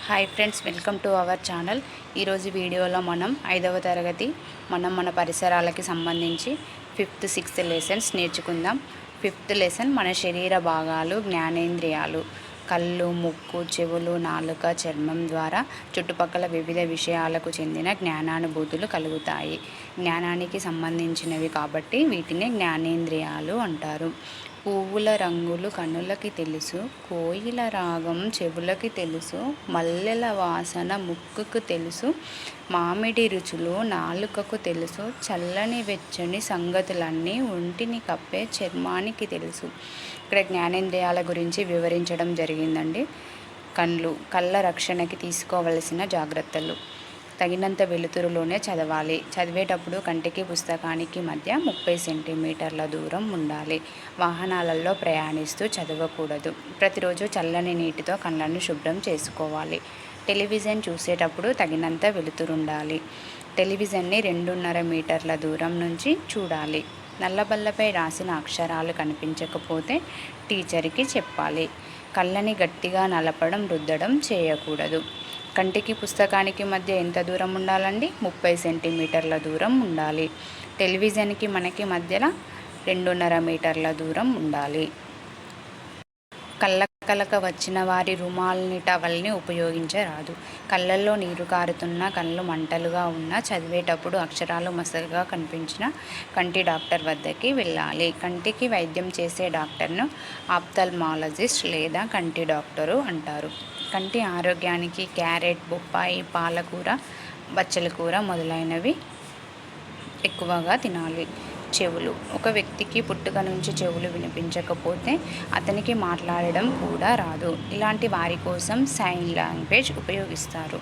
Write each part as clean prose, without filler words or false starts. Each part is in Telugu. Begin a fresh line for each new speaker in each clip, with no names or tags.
Hi friends, welcome to our channel. ఈరోజు వీడియోలో మనం 5వ తరగతి మన పరిసరాలకి సంబంధించి 5th 6th లెసన్స్ నేర్చుకుందాం. 5th లెసన్ మన శరీర భాగాలు, జ్ఞానేంద్రియాలు, కళ్ళు, ముక్కు, చెవులు, నాలుక, చర్మం ద్వారా చుట్టుపక్కల వివిధ విషయాలకు చెందిన జ్ఞానానుభూతులు కలుగుతాయి. జ్ఞానానికి సంబంధించినవి కాబట్టి వీటిని జ్ఞానేంద్రియాలు అంటారు. పువ్వుల రంగులు కన్నులకి తెలుసు, కోయిల రాగం చెవులకి తెలుసు, మల్లెల వాసన ముక్కుకు తెలుసు, మామిడి రుచులు నాలుకకు తెలుసు, చల్లని వెచ్చని సంగతులన్నీ ఒంటిని కప్పే చర్మానికి తెలుసు. ఇక్కడ జ్ఞానేంద్రియాల గురించి వివరించడం జరిగిందండి. కళ్ళ రక్షణకి తీసుకోవలసిన జాగ్రత్తలు. తగినంత వెలుతురులోనే చదవాలి. చదివేటప్పుడు కంటికి పుస్తకానికి మధ్య 30 సెంటీమీటర్ల దూరం ఉండాలి. వాహనాలలో ప్రయాణిస్తూ చదవకూడదు. ప్రతిరోజు చల్లని నీటితో కళ్ళను శుభ్రం చేసుకోవాలి. టెలివిజన్ చూసేటప్పుడు తగినంత వెలుతురుండాలి. టెలివిజన్ని 2.5 మీటర్ల దూరం నుంచి చూడాలి. నల్లబల్లపై రాసిన అక్షరాలు కనిపించకపోతే టీచర్కి చెప్పాలి. కళ్ళని గట్టిగా నలపడం, రుద్దడం చేయకూడదు. కంటికి పుస్తకానికి మధ్య ఎంత దూరం ఉండాలండి? 30 సెంటీమీటర్ల దూరం ఉండాలి. టెలివిజన్కి మనకి మధ్యలో 2.5 మీటర్ల దూరం ఉండాలి. కళ్ళకలక వచ్చిన వారి రుమాల్ని, టవల్ని ఉపయోగించరాదు. కళ్ళల్లో నీరు కారుతున్నా, కళ్ళు మంటలుగా ఉన్నా, చదివేటప్పుడు అక్షరాలు మసకగా కనిపించిన కంటి డాక్టర్ వద్దకి వెళ్ళాలి. కంటికి వైద్యం చేసే డాక్టర్ను ఆప్థల్మాలజిస్ట్ లేదా కంటి డాక్టరు అంటారు. కంటి ఆరోగ్యానికి క్యారెట్, బొప్పాయి, పాలకూర, బచ్చల కూర మొదలైనవి ఎక్కువగా తినాలి. చెవులు. ఒక వ్యక్తికి పుట్టుక నుంచి చెవులు వినిపించకపోతే అతనికి మాట్లాడడం కూడా రాదు. ఇలాంటి వారి కోసం సైన్ లాంగ్వేజ్ ఉపయోగిస్తారు.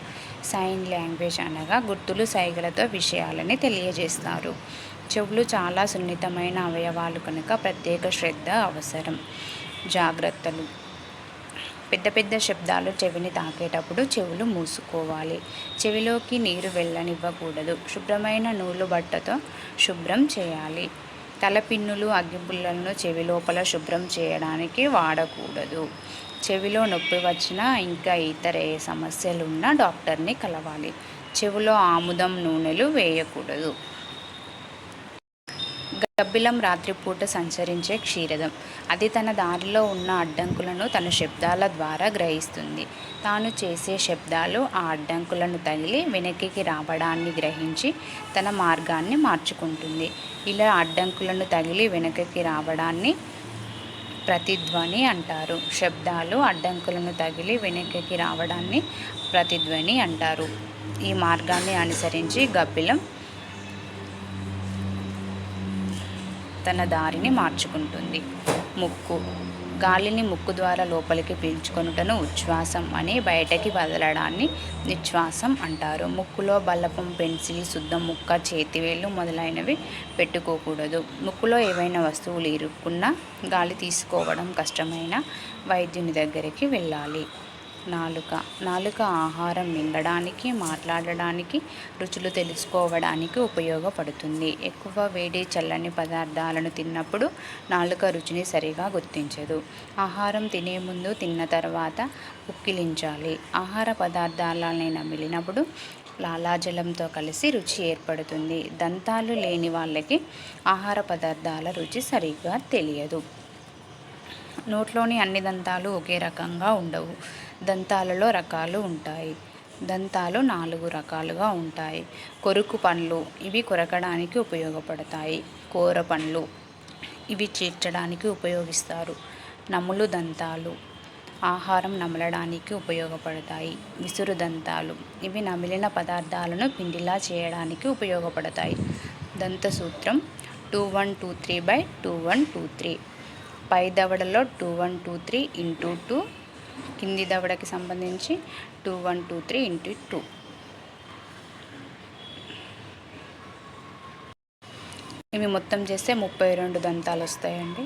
సైన్ లాంగ్వేజ్ అనగా గుర్తులు, సైగలతో విషయాలని తెలియజేస్తారు. చెవులు చాలా సున్నితమైన అవయవాలు కనుక ప్రత్యేక శ్రద్ధ అవసరం. జాగ్రత్తలు. పెద్ద పెద్ద శబ్దాలు చెవిని తాకేటప్పుడు చెవులు మూసుకోవాలి. చెవిలోకి నీరు వెళ్ళనివ్వకూడదు. శుభ్రమైన నూలు బట్టతో శుభ్రం చేయాలి. తలపిన్నులు, అగ్గిపుల్లలను చెవి లోపల శుభ్రం చేయడానికి వాడకూడదు. చెవిలో నొప్పి వచ్చినా, ఇంకా ఇతర ఏ సమస్యలున్నా డాక్టర్ని కలవాలి. చెవిలో ఆముదం నూనెలు వేయకూడదు. గబ్బిలం రాత్రిపూట సంచరించే క్షీరదం. అది తన దారిలో ఉన్న అడ్డంకులను తన శబ్దాల ద్వారా గ్రహిస్తుంది. తాను చేసే శబ్దాలు ఆ అడ్డంకులను తగిలి వెనక్కి రావడాన్ని గ్రహించి తన మార్గాన్ని మార్చుకుంటుంది. ఇలా అడ్డంకులను తగిలి వెనక్కి రావడాన్ని ప్రతిధ్వని అంటారు. శబ్దాలు అడ్డంకులను తగిలి వెనక్కి రావడాన్ని ప్రతిధ్వని అంటారు. ఈ మార్గాన్ని అనుసరించి గబ్బిలం తన దారిని మార్చుకుంటుంది. ముక్కు. గాలిని ముక్కు ద్వారా లోపలికి పీల్చుకొనుటను ఉచ్ఛ్వాసం అని, బయటకి వదలడాన్ని నిశ్వాసం అంటారు. ముక్కులో బల్లపం, పెన్సిల్, శుద్ధ ముక్క, చేతివేళ్ళు మొదలైనవి పెట్టుకోకూడదు. ముక్కులో ఏవైనా వస్తువులు ఇరుక్కున్నా, గాలి తీసుకోవడం కష్టమైన వైద్యుని దగ్గరికి వెళ్ళాలి. నాలుక ఆహారం మింగడానికి, మాట్లాడడానికి, రుచులు తెలుసుకోవడానికి ఉపయోగపడుతుంది. ఎక్కువ వేడి, చల్లని పదార్థాలను తిన్నప్పుడు నాలుక రుచిని సరిగా గుర్తించదు. ఆహారం తినే ముందు, తిన్న తర్వాత పుక్కిలించాలి. ఆహార పదార్థాలని నమిలినప్పుడు లాలాజలంతో కలిసి రుచి ఏర్పడుతుంది. దంతాలు లేని వాళ్ళకి ఆహార పదార్థాల రుచి సరిగ్గా తెలియదు. నోట్లోని అన్ని దంతాలు ఒకే రకంగా ఉండవు. దంతాలలో రకాలు ఉంటాయి. దంతాలు 4 రకాలుగా ఉంటాయి. కొరుకు పండ్లు. ఇవి కొరకడానికి ఉపయోగపడతాయి. కోర పండ్లు. ఇవి చీల్చడానికి ఉపయోగిస్తారు. నములు దంతాలు. ఆహారం నమలడానికి ఉపయోగపడతాయి. విసురు దంతాలు. ఇవి నమిలిన పదార్థాలను పిండిలా చేయడానికి ఉపయోగపడతాయి. దంతసూత్రం 2123/2123. పై దవడలో 2123 × 2, కింది దవడకి సంబంధించి 2123 × 2. ఇవి మొత్తం చేస్తే 32 దంతాలు వస్తాయండి.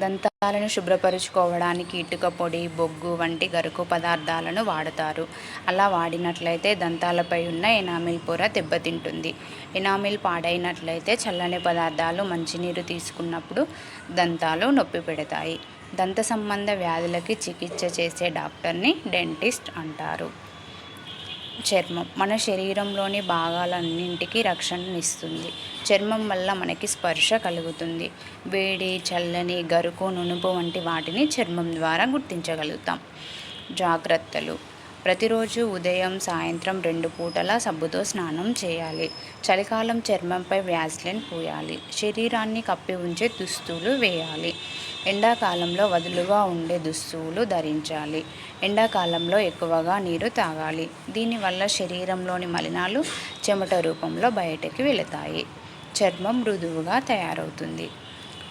దంతాలను శుభ్రపరుచుకోవడానికి ఇటుక పొడి, బొగ్గు వంటి గరుకు పదార్థాలను వాడతారు. అలా వాడినట్లయితే దంతాలపై ఉన్న ఎనామిల్ పొర దెబ్బతింటుంది. ఎనామిల్ పాడైనట్లయితే చల్లని పదార్థాలు, మంచినీరు తీసుకున్నప్పుడు దంతాలు నొప్పి పెడతాయి. దంత సంబంధ వ్యాధులకి చికిత్స చేసే డాక్టర్ని డెంటిస్ట్ అంటారు. చర్మం మన శరీరంలోని భాగాలన్నింటికి రక్షణనిస్తుంది. చర్మం వల్ల మనకి స్పర్శ కలుగుతుంది. వేడి, చల్లని, గరుకు, నునుపు వంటి వాటిని చర్మం ద్వారా గుర్తించగలుగుతాం. జాగ్రత్తలు: ప్రతిరోజు ఉదయం, సాయంత్రం 2 పూటల సబ్బుతో స్నానం చేయాలి. చలికాలం చర్మంపై వ్యాజ్లిన్ పూయాలి. శరీరాన్ని కప్పి ఉంచే దుస్తులు వేయాలి. ఎండాకాలంలో వదులుగా ఉండే దుస్తులు ధరించాలి. ఎండాకాలంలో ఎక్కువగా నీరు తాగాలి. దీనివల్ల శరీరంలోని మలినాలు చెమట రూపంలో బయటకు వెళతాయి. చర్మం మృదువుగా తయారవుతుంది.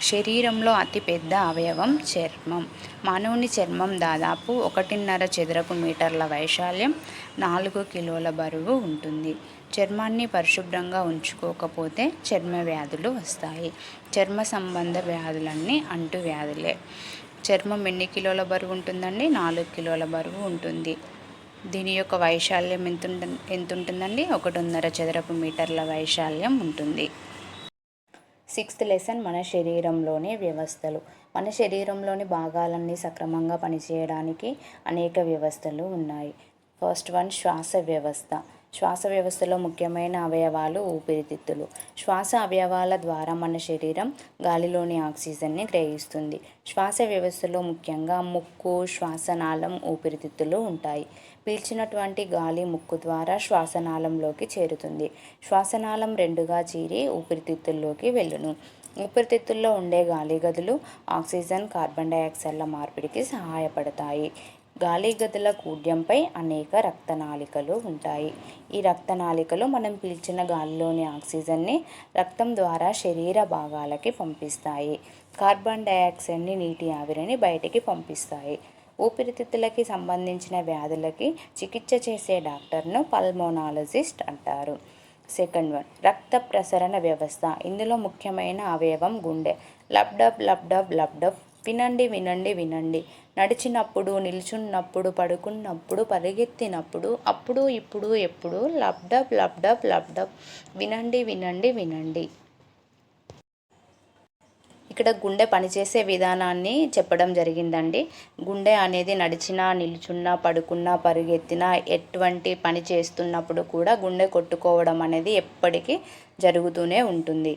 శరీరంలో అతిపెద్ద అవయవం చర్మం. మానవుని చర్మం దాదాపు 1.5 చదరపు మీటర్ల వైశాల్యం, 4 కిలోల బరువు ఉంటుంది. చర్మాన్ని పరిశుభ్రంగా ఉంచుకోకపోతే చర్మ వ్యాధులు వస్తాయి. చర్మ సంబంధ వ్యాధులన్నీ అంటువ్యాధులే. చర్మం ఎన్ని కిలోల బరువు ఉంటుందండి? 4 కిలోల బరువు ఉంటుంది. దీని యొక్క వైశాల్యం ఎంత ఉంటుందండి? 1.5 చదరపు మీటర్ల వైశాల్యం ఉంటుంది. 6th లెసన్ మన శరీరంలోని వ్యవస్థలు. మన శరీరంలోని భాగాలన్నీ సక్రమంగా పనిచేయడానికి అనేక వ్యవస్థలు ఉన్నాయి. ఫస్ట్ వన్ శ్వాస వ్యవస్థ. శ్వాస వ్యవస్థలో ముఖ్యమైన అవయవాలు ఊపిరితిత్తులు. శ్వాస అవయవాల ద్వారా మన శరీరం గాలిలోని ఆక్సిజన్ని గ్రహిస్తుంది. శ్వాస వ్యవస్థలో ముఖ్యంగా ముక్కు, శ్వాసనాళం, ఊపిరితిత్తులు ఉంటాయి. పీల్చినటువంటి గాలి ముక్కు ద్వారా శ్వాసనాళంలోకి చేరుతుంది. శ్వాసనాళం 2గా చీరి ఊపిరితిత్తుల్లోకి వెళ్ళును. ఊపిరితిత్తుల్లో ఉండే గాలి గదులు ఆక్సిజన్, కార్బన్ డయాక్సైడ్ల మార్పిడికి సహాయపడతాయి. గాలి గదుల కూడ్యంపై అనేక రక్తనాళికలు ఉంటాయి. ఈ రక్తనాళికలు మనం పీల్చిన గాలిలోని ఆక్సిజన్ని రక్తం ద్వారా శరీర భాగాలకి పంపిస్తాయి. కార్బన్ డయాక్సైడ్ని, నీటి ఆవిరిని బయటికి పంపిస్తాయి. ఊపిరితిత్తులకి సంబంధించిన వ్యాధులకి చికిత్స చేసే డాక్టర్ను పల్మోనాలజిస్ట్ అంటారు. సెకండ్ వన్ రక్త ప్రసరణ వ్యవస్థ. ఇందులో ముఖ్యమైన అవయవం గుండె. లబ్డబ్ లబ్డబ్ లబ్డబ్. వినండి వినండి వినండి. నడిచినప్పుడు, నిల్చున్నప్పుడు, పడుకున్నప్పుడు, పరిగెత్తినప్పుడు, అప్పుడు, ఇప్పుడు, ఎప్పుడు లబ్డబ్ లబ్డబ్ లబ్డబ్. వినండి వినండి వినండి. ఇక్కడ గుండె పనిచేసే విధానాన్ని చెప్పడం జరిగిందండి. గుండె అనేది నడిచినా, నిల్చున్నా, పడుకున్నా, పరుగెత్తినా, ఎటువంటి పని చేస్తున్నప్పుడు కూడా గుండె కొట్టుకోవడం అనేది ఎప్పటికీ జరుగుతూనే ఉంటుంది.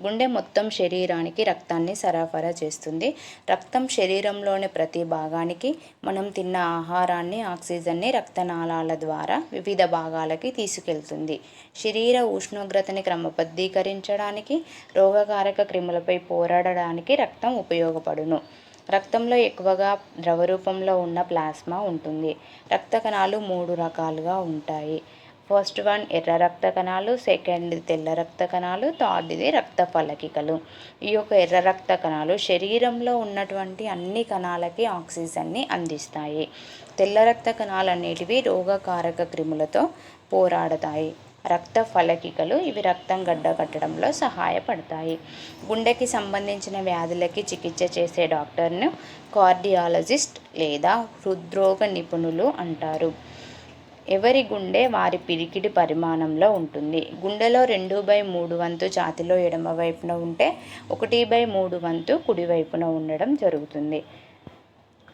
గుండె మొత్తం శరీరానికి రక్తాన్ని సరఫరా చేస్తుంది. రక్తం శరీరంలోని ప్రతి భాగానికి, మనం తిన్న ఆహారాన్ని, ఆక్సిజన్ని రక్తనాళాల ద్వారా వివిధ భాగాలకి తీసుకెళ్తుంది. శరీర ఉష్ణోగ్రతని క్రమబద్ధీకరించడానికి, రోగకారక క్రిములపై పోరాడడానికి రక్తం ఉపయోగపడును. రక్తంలో ఎక్కువగా ద్రవరూపంలో ఉన్న ప్లాస్మా ఉంటుంది. రక్త కణాలు 3 రకాలుగా ఉంటాయి. ఫస్ట్ వన్ ఎర్ర రక్త కణాలు, సెకండ్ తెల్ల రక్త కణాలు, థర్డ్ది రక్త ఫలకికలు. ఈ యొక్క ఎర్ర రక్త కణాలు శరీరంలో ఉన్నటువంటి అన్ని కణాలకి ఆక్సిజన్ని అందిస్తాయి. తెల్ల రక్త కణాలు అనేటివి రోగకారక క్రిములతో పోరాడతాయి. రక్త ఫలకికలు ఇవి రక్తం గడ్డకట్టడంలో సహాయపడతాయి. గుండెకి సంబంధించిన వ్యాధులకి చికిత్స చేసే డాక్టర్ను కార్డియాలజిస్ట్ లేదా హృద్రోగ నిపుణులు అంటారు. ఎవరి గుండె వారి పిరికిడి పరిమాణంలో ఉంటుంది. గుండెలో 2/3 వంతు ఛాతీలో ఎడమ వైపున ఉంటే 1/3 వంతు కుడివైపున ఉండడం జరుగుతుంది.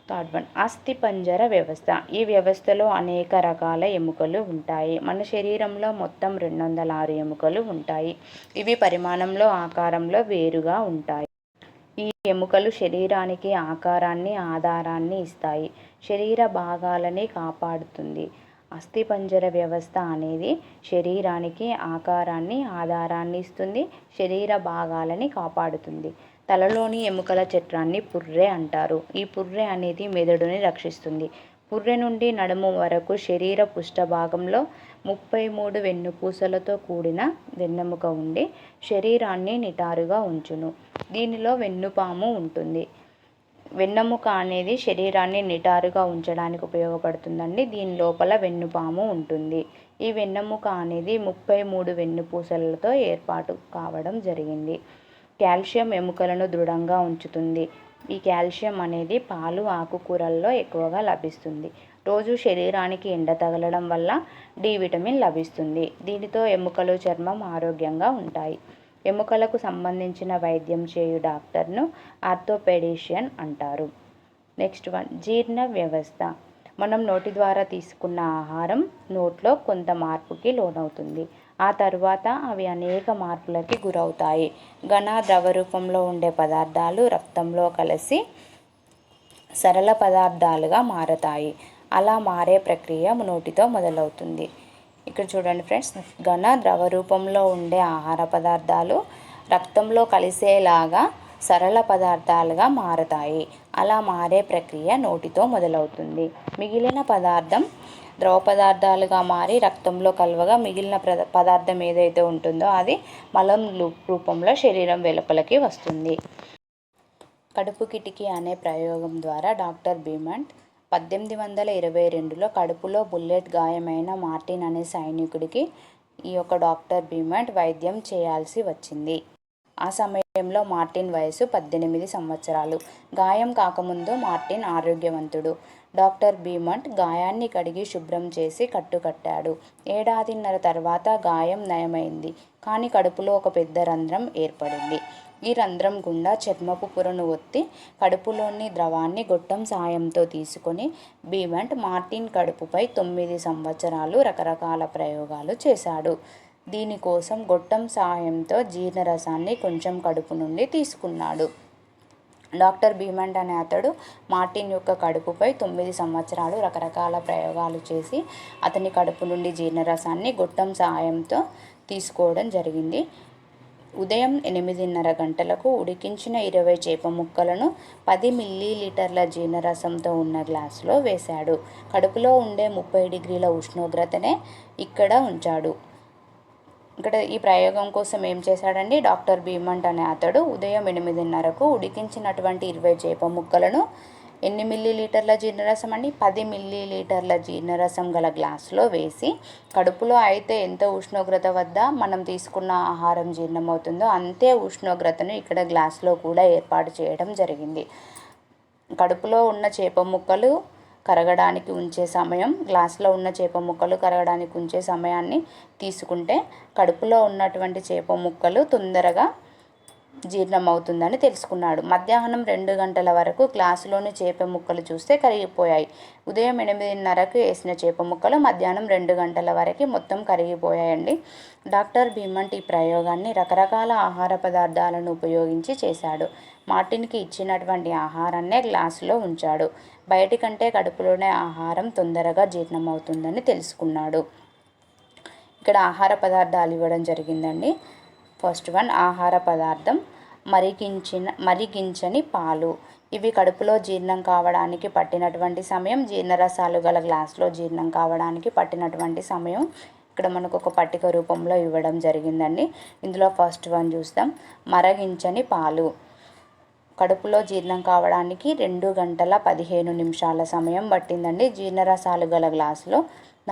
థర్డ్ వన్ అస్థిపంజర వ్యవస్థ. ఈ వ్యవస్థలో అనేక రకాల ఎముకలు ఉంటాయి. మన శరీరంలో మొత్తం 206 ఎముకలు ఉంటాయి. ఇవి పరిమాణంలో, ఆకారంలో వేరుగా ఉంటాయి. ఈ ఎముకలు శరీరానికి ఆకారాన్ని, ఆధారాన్ని ఇస్తాయి. శరీర భాగాలని కాపాడుతుంది. అస్థిపంజర వ్యవస్థ అనేది శరీరానికి ఆకారాన్ని, ఆధారాన్ని ఇస్తుంది. శరీర భాగాలని కాపాడుతుంది. తలలోని ఎముకల చట్రాన్ని పుర్రె అంటారు. ఈ పుర్రె అనేది మెదడుని రక్షిస్తుంది. పుర్రె నుండి నడుము వరకు శరీర పృష్ఠభాగంలో 33 వెన్నుపూసలతో కూడిన వెన్నెముక ఉండి శరీరాన్ని నిటారుగా ఉంచును. దీనిలో వెన్నుపాము ఉంటుంది. వెన్నెముక అనేది శరీరాన్ని నిటారుగా ఉంచడానికి ఉపయోగపడుతుందండి. దీని లోపల వెన్నుపాము ఉంటుంది. ఈ వెన్నెముక అనేది 33 వెన్నుపూసలతో ఏర్పాటు కావడం జరిగింది. కాల్షియం ఎముకలను దృఢంగా ఉంచుతుంది. ఈ కాల్షియం అనేది పాలు, ఆకుకూరల్లో ఎక్కువగా లభిస్తుంది. రోజు శరీరానికి ఎండ తగలడం వల్ల డి విటమిన్ లభిస్తుంది. దీనితో ఎముకలు, చర్మం ఆరోగ్యంగా ఉంటాయి. ఎముకలకు సంబంధించిన వైద్యం చేయు డాక్టర్ను ఆర్థోపెడిషియన్ అంటారు. నెక్స్ట్ వన్, జీర్ణ వ్యవస్థ. మనం నోటి ద్వారా తీసుకున్న ఆహారం నోట్లో కొంత మార్పుకి లోనవుతుంది. ఆ తర్వాత అవి అనేక మార్పులకి గురవుతాయి. ఘన ద్రవ రూపంలో ఉండే పదార్థాలు రక్తంలో కలిసి సరళ పదార్థాలుగా మారతాయి. అలా మారే ప్రక్రియ నోటితో మొదలవుతుంది. ఇక్కడ చూడండి ఫ్రెండ్స్, ఘన ద్రవ రూపంలో ఉండే ఆహార పదార్థాలు రక్తంలో కలిసేలాగా సరళ పదార్థాలుగా మారతాయి. అలా మారే ప్రక్రియ నోటితో మొదలవుతుంది. మిగిలిన పదార్థం ద్రవ పదార్థాలుగా మారి రక్తంలో కలవగా మిగిలిన పదార్థం ఏదైతే ఉంటుందో అది మలం రూపంలో శరీరం వెలుపలకి వస్తుంది. కడుపు కిటికీ అనే ప్రయోగం ద్వారా డాక్టర్ బీమంట్ 1822లో కడుపులో బుల్లెట్ గాయమైన మార్టిన్ అనే సైనికుడికి ఈ యొక్క డాక్టర్ బీమంట్ వైద్యం చేయాల్సి వచ్చింది. ఆ సమయంలో మార్టిన్ వయసు 18 సంవత్సరాలు. గాయం కాకముందు మార్టిన్ ఆరోగ్యవంతుడు. డాక్టర్ బీమంట్ గాయాన్ని కడిగి శుభ్రం చేసి కట్టుకట్టాడు. ఏడాదిన్నర తర్వాత గాయం నయమైంది. కానీ కడుపులో ఒక పెద్ద రంధ్రం ఏర్పడింది. ఈ రంధ్రం గుండా చర్మపు పొరను ఒత్తి కడుపులోని ద్రవాన్ని గొట్టం సాయంతో తీసుకొని బీమంట్ మార్టిన్ కడుపుపై 9 సంవత్సరాలు రకరకాల ప్రయోగాలు చేశాడు. దీనికోసం గొట్టం సహాయంతో జీర్ణరసాన్ని కొంచెం కడుపు నుండి తీసుకున్నాడు. డాక్టర్ బీమంట్ అనే అతడు మార్టిన్ యొక్క కడుపుపై 9 సంవత్సరాలు రకరకాల ప్రయోగాలు చేసి అతని కడుపు నుండి జీర్ణరసాన్ని గొట్టం సహాయంతో తీసుకోవడం జరిగింది. ఉదయం 8:30 గంటలకు ఉడికించిన 20 చేప ముక్కలను 10 మిల్లీలీటర్ల జీర్ణరసంతో ఉన్న గ్లాసులో వేశాడు. కడుపులో ఉండే 30 డిగ్రీల ఉష్ణోగ్రతనే ఇక్కడ ఉంచాడు. ఇక్కడ ఈ ప్రయోగం కోసం ఏం చేశాడండి, డాక్టర్ బీమంట్ అనే అతడు ఉదయం 8:30కు ఉడికించినటువంటి 20 చేప ముక్కలను ఎన్ని మిల్లీలీటర్ల జీర్ణరసం అండి, 10 మిల్లీలీటర్ల జీర్ణరసం గల గ్లాసులో వేసి కడుపులో అయితే ఎంత ఉష్ణోగ్రత వద్ద మనం తీసుకున్న ఆహారం జీర్ణమవుతుందో అంతే ఉష్ణోగ్రతను ఇక్కడ గ్లాసులో కూడా ఏర్పాటు చేయడం జరిగింది. కడుపులో ఉన్న చేప ముక్కలు కరగడానికి ఉంచే సమయం, గ్లాసులో ఉన్న చేప ముక్కలు కరగడానికి ఉంచే సమయాన్ని తీసుకుంటే కడుపులో ఉన్నటువంటి చేప ముక్కలు తొందరగా జీర్ణమవుతుందని తెలుసుకున్నాడు. మధ్యాహ్నం 2 గంటల వరకు గ్లాసులోని చేప ముక్కలు చూస్తే కరిగిపోయాయి. ఉదయం 8:30కు వేసిన చేప ముక్కలు మధ్యాహ్నం 2 గంటల వరకు మొత్తం కరిగిపోయాయండి. డాక్టర్ బీమంట్ ఈ ప్రయోగాన్ని రకరకాల ఆహార పదార్థాలను ఉపయోగించి చేశాడు. మార్టిన్కి ఇచ్చినటువంటి ఆహారాన్నే గ్లాసులో ఉంచాడు. బయటి కంటే కడుపులోనే ఆహారం తొందరగా జీర్ణమవుతుందని తెలుసుకున్నాడు. ఇక్కడ ఆహార పదార్థాలు ఇవ్వడం జరిగిందండి. ఫస్ట్ వన్, ఆహార పదార్థం మరిగించని పాలు. ఇవి కడుపులో జీర్ణం కావడానికి పట్టినటువంటి సమయం, జీర్ణరసాలు గల గ్లాసులో జీర్ణం కావడానికి పట్టినటువంటి సమయం ఇక్కడ మనకు ఒక పట్టిక రూపంలో ఇవ్వడం జరిగిందండి. ఇందులో ఫస్ట్ వన్ చూస్తాం, మరిగించని పాలు. కడుపులో జీర్ణం కావడానికి 2 గంటల 15 నిమిషాల సమయం పట్టిందండి. జీర్ణరసాలు గల గ్లాసులో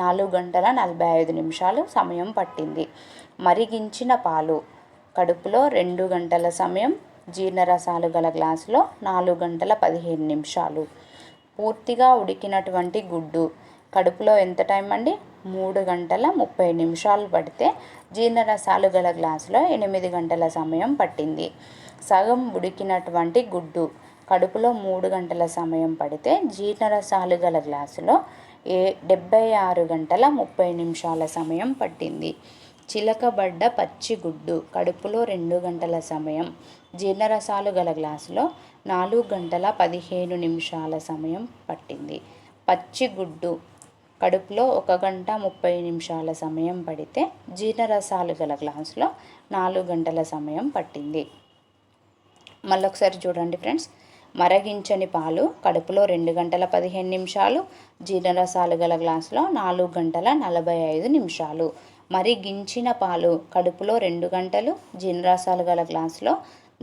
4 గంటల 45 నిమిషాలు సమయం పట్టింది. మరిగించిన పాలు కడుపులో 2 గంటల సమయం, జీర్ణరసాలు గల గ్లాసులో 4 గంటల 15 నిమిషాలు. పూర్తిగా ఉడికినటువంటి గుడ్డు కడుపులో ఎంత టైం అండి, 3 గంటల 30 నిమిషాలు పడితే జీర్ణరసాలు గల గ్లాసులో 8 గంటల సమయం పట్టింది. సగం ఉడికినటువంటి గుడ్డు కడుపులో 3 గంటల సమయం పడితే జీర్ణరసాలు గల గ్లాసులో 76 గంటల 30 నిమిషాల సమయం పట్టింది. చిలకబడ్డ పచ్చి గుడ్డు కడుపులో 2 గంటల సమయం, జీర్ణరసాలు గల గ్లాసులో 4 గంటల 15 నిమిషాల సమయం పట్టింది. పచ్చి గుడ్డు కడుపులో 1 గంట 30 నిమిషాల సమయం పడితే జీర్ణరసాలు గల గ్లాసులో 4 గంటల సమయం పట్టింది. మళ్ళొకసారి చూడండి ఫ్రెండ్స్, మరిగించని పాలు కడుపులో 2 గంటల 15 నిమిషాలు, జీర్ణరసాలు గల గ్లాసులో 4 గంటల 45 నిమిషాలు. మరిగించిన పాలు కడుపులో 2 గంటలు, జీర్ణరసాలు గల గ్లాసులో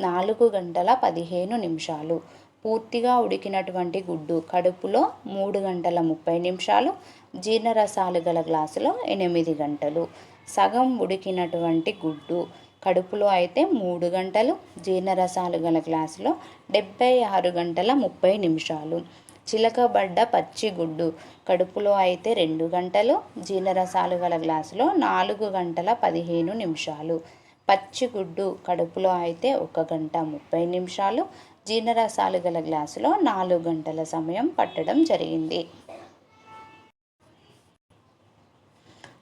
4 గంటల 15 నిమిషాలు. పూర్తిగా ఉడికినటువంటి గుడ్డు కడుపులో 3 గంటల 30 నిమిషాలు, జీర్ణరసాలు గల గ్లాసులో 8 గంటలు. సగం ఉడికినటువంటి గుడ్డు కడుపులో అయితే 3 గంటలు, జీర్ణరసాలు గల గ్లాసులో 76 గంటల 30 నిమిషాలు. చిలకబడ్డ పచ్చి గుడ్డు కడుపులో అయితే 2 గంటలు, జీర్ణరసాలు గల గ్లాసులో 4 గంటల 15 నిమిషాలు. పచ్చిగుడ్డు కడుపులో అయితే 1 గంట 30 నిమిషాలు, జీర్ణరసాలు గల గ్లాసులో 4 గంటల సమయం పట్టడం జరిగింది.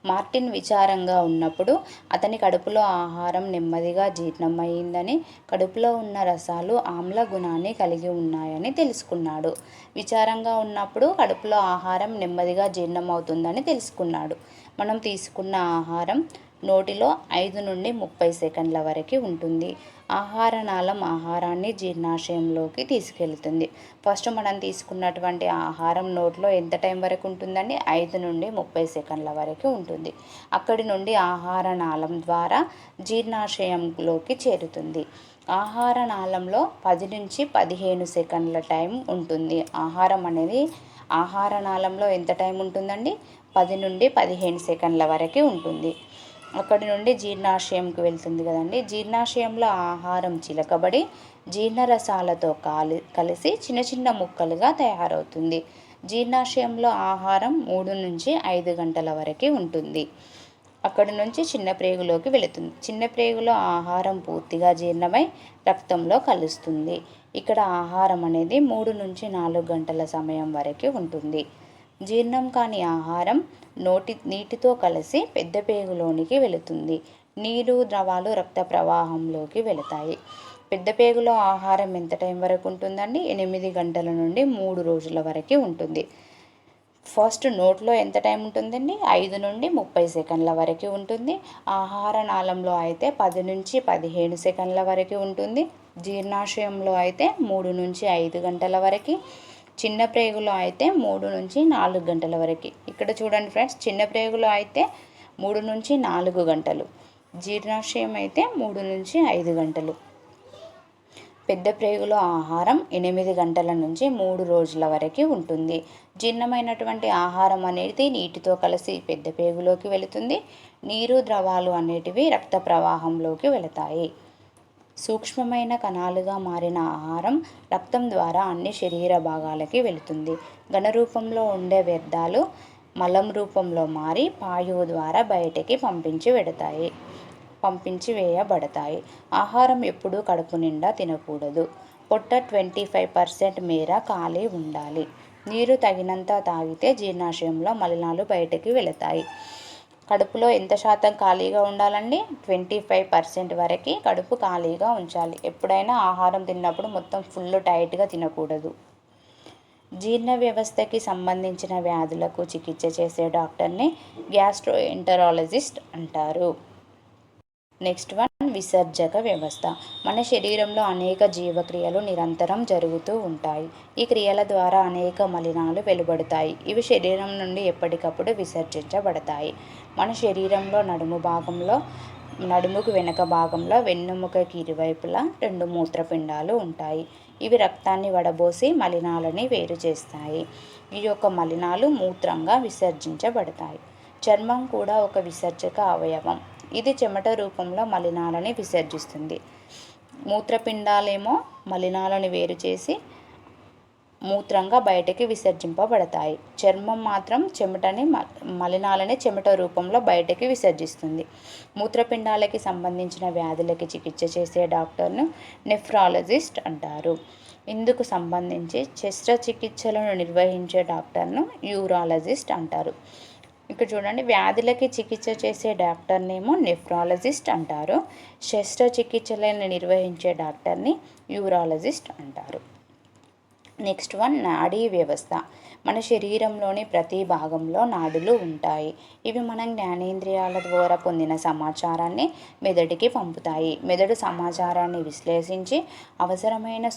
మార్టిన్ విచారంగా ఉన్నప్పుడు అతని కడుపులో ఆహారం నెమ్మదిగా జీర్ణమయ్యిందని, కడుపులో ఉన్న రసాలు ఆమ్ల గుణాన్ని కలిగి ఉన్నాయని తెలుసుకున్నాడు. విచారంగా ఉన్నప్పుడు కడుపులో ఆహారం నెమ్మదిగా జీర్ణమవుతుందని తెలుసుకున్నాడు. మనం తీసుకున్న ఆహారం నోటిలో 5 నుండి 30 సెకండ్ల వరకు ఉంటుంది. ఆహార నాళం ఆహారాన్ని జీర్ణాశయంలోకి తీసుకెళ్తుంది. ఫస్ట్ మనం తీసుకున్నటువంటి ఆహారం నోట్లో ఎంత టైం వరకు ఉంటుందండి? 5 నుండి 30 సెకండ్ల వరకు ఉంటుంది. అక్కడి నుండి ఆహార నాళం ద్వారా జీర్ణాశయంలోకి చేరుతుంది. ఆహార నాళంలో 10 నుంచి 15 సెకండ్ల టైం ఉంటుంది. ఆహార నాళంలో ఎంత టైం ఉంటుందండి? 10 నుండి 15 సెకండ్ల వరకు ఉంటుంది. అక్కడి నుండి జీర్ణాశయంకి వెళ్తుంది కదండి. జీర్ణాశయంలో ఆహారం చిలకబడి జీర్ణరసాలతో కలిసి చిన్న చిన్న ముక్కలుగా తయారవుతుంది. జీర్ణాశయంలో ఆహారం 3 నుంచి 5 గంటల వరకు ఉంటుంది. అక్కడి నుంచి చిన్న ప్రేగులోకి వెళుతుంది. చిన్న ప్రేగులో ఆహారం పూర్తిగా జీర్ణమై రక్తంలో కలుస్తుంది. ఇక్కడ ఆహారం అనేది 3 నుంచి 4 గంటల సమయం వరకు ఉంటుంది. జీర్ణం కాని ఆహారం నీటితో కలిసి పెద్ద పేగులోనికి వెళుతుంది. నీరు, ద్రవాలు రక్త ప్రవాహంలోకి వెళతాయి. పెద్ద పేగులో ఆహారం ఎంత టైం వరకు ఉంటుందండి? 8 గంటల నుండి 3 రోజుల వరకు ఉంటుంది. ఫస్ట్ నోట్లో ఎంత టైం ఉంటుందండి? 5 నుండి 30 సెకండ్ల వరకు ఉంటుంది. ఆహార నాళంలో అయితే 10 నుంచి 15 సెకండ్ల వరకు ఉంటుంది. జీర్ణాశయంలో అయితే 3 నుంచి 5 గంటల వరకు, చిన్న ప్రేగులో అయితే 3 నుంచి 4 గంటల వరకు. ఇక్కడ చూడండి ఫ్రెండ్స్, చిన్న ప్రేగులో అయితే 3 నుంచి 4 గంటలు, జీర్ణాశయం అయితే 3 నుంచి 5 గంటలు. పెద్ద ప్రేగులో ఆహారం 8 గంటల నుంచి 3 రోజుల వరకు ఉంటుంది. జీర్ణమైనటువంటి ఆహారం అనేది నీటితో కలిసి పెద్ద ప్రేగులోకి వెళుతుంది. నీరు, ద్రవాలు అనేటివి రక్త ప్రవాహంలోకి వెళతాయి. సూక్ష్మమైన కణాలుగా మారిన ఆహారం రక్తం ద్వారా అన్ని శరీర భాగాలకి వెళుతుంది. ఘనరూపంలో ఉండే వ్యర్థాలు మలం రూపంలో మారి పాయువు ద్వారా బయటికి పంపించి వేయబడతాయి. ఆహారం ఎప్పుడూ కడుపు నిండా తినకూడదు. పొట్ట 25% మేర ఖాళీ ఉండాలి. నీరు తగినంత తాగితే జీర్ణాశయంలో మలినాలు బయటికి వెళతాయి. కడుపులో ఎంత శాతం ఖాళీగా ఉండాలండి? 25% వరకు కడుపు ఖాళీగా ఉంచాలి. ఎప్పుడైనా ఆహారం తిన్నప్పుడు మొత్తం ఫుల్ టైట్గా తినకూడదు. జీర్ణ వ్యవస్థకి సంబంధించిన వ్యాధులకు చికిత్స చేసే డాక్టర్ని గ్యాస్ట్రోఎంటరాలజిస్ట్ అంటారు. నెక్స్ట్ వన్, విసర్జక వ్యవస్థ. మన శరీరంలో అనేక జీవక్రియలు నిరంతరం జరుగుతూ ఉంటాయి. ఈ క్రియల ద్వారా అనేక మలినాలు వెలువడతాయి. ఇవి శరీరం నుండి ఎప్పటికప్పుడు విసర్జించబడతాయి. మన శరీరంలో నడుముకు వెనక భాగంలో వెన్నుముకకి ఇరువైపులా 2 మూత్రపిండాలు ఉంటాయి. ఇవి రక్తాన్ని వడబోసి మలినాలని వేరు చేస్తాయి. ఈ యొక్క మలినాలు మూత్రంగా విసర్జించబడతాయి. చర్మం కూడా ఒక విసర్జక అవయవం. ఇది చెమట రూపంలో మలినాలని విసర్జిస్తుంది. మూత్రపిండాలేమో మలినాలను వేరు చేసి మూత్రంగా బయటకి విసర్జింపబడతాయి. చర్మం మాత్రం మలినాలని చెమట రూపంలో బయటకి విసర్జిస్తుంది. మూత్రపిండాలకి సంబంధించిన వ్యాధులకి చికిత్స చేసే డాక్టర్ను నెఫ్రాలజిస్ట్ అంటారు. ఇందుకు సంబంధించి శస్త్రచికిత్సలను నిర్వహించే డాక్టర్ను యూరాలజిస్ట్ అంటారు. ఇక్కడ చూడండి, వ్యాధులకి చికిత్స చేసే డాక్టర్నేమో నెఫ్రాలజిస్ట్ అంటారు. శస్త్రచికిత్సలను నిర్వహించే డాక్టర్ని యూరాలజిస్ట్ అంటారు. నెక్స్ట్ వన్, నాడీ వ్యవస్థ. మన శరీరంలోని ప్రతి భాగంలో నాడులు ఉంటాయి. ఇవి మనం జ్ఞానేంద్రియాల ద్వారా పొందిన సమాచారాన్ని మెదడుకి పంపుతాయి. మెదడు సమాచారాన్ని విశ్లేషించి అవసరమైన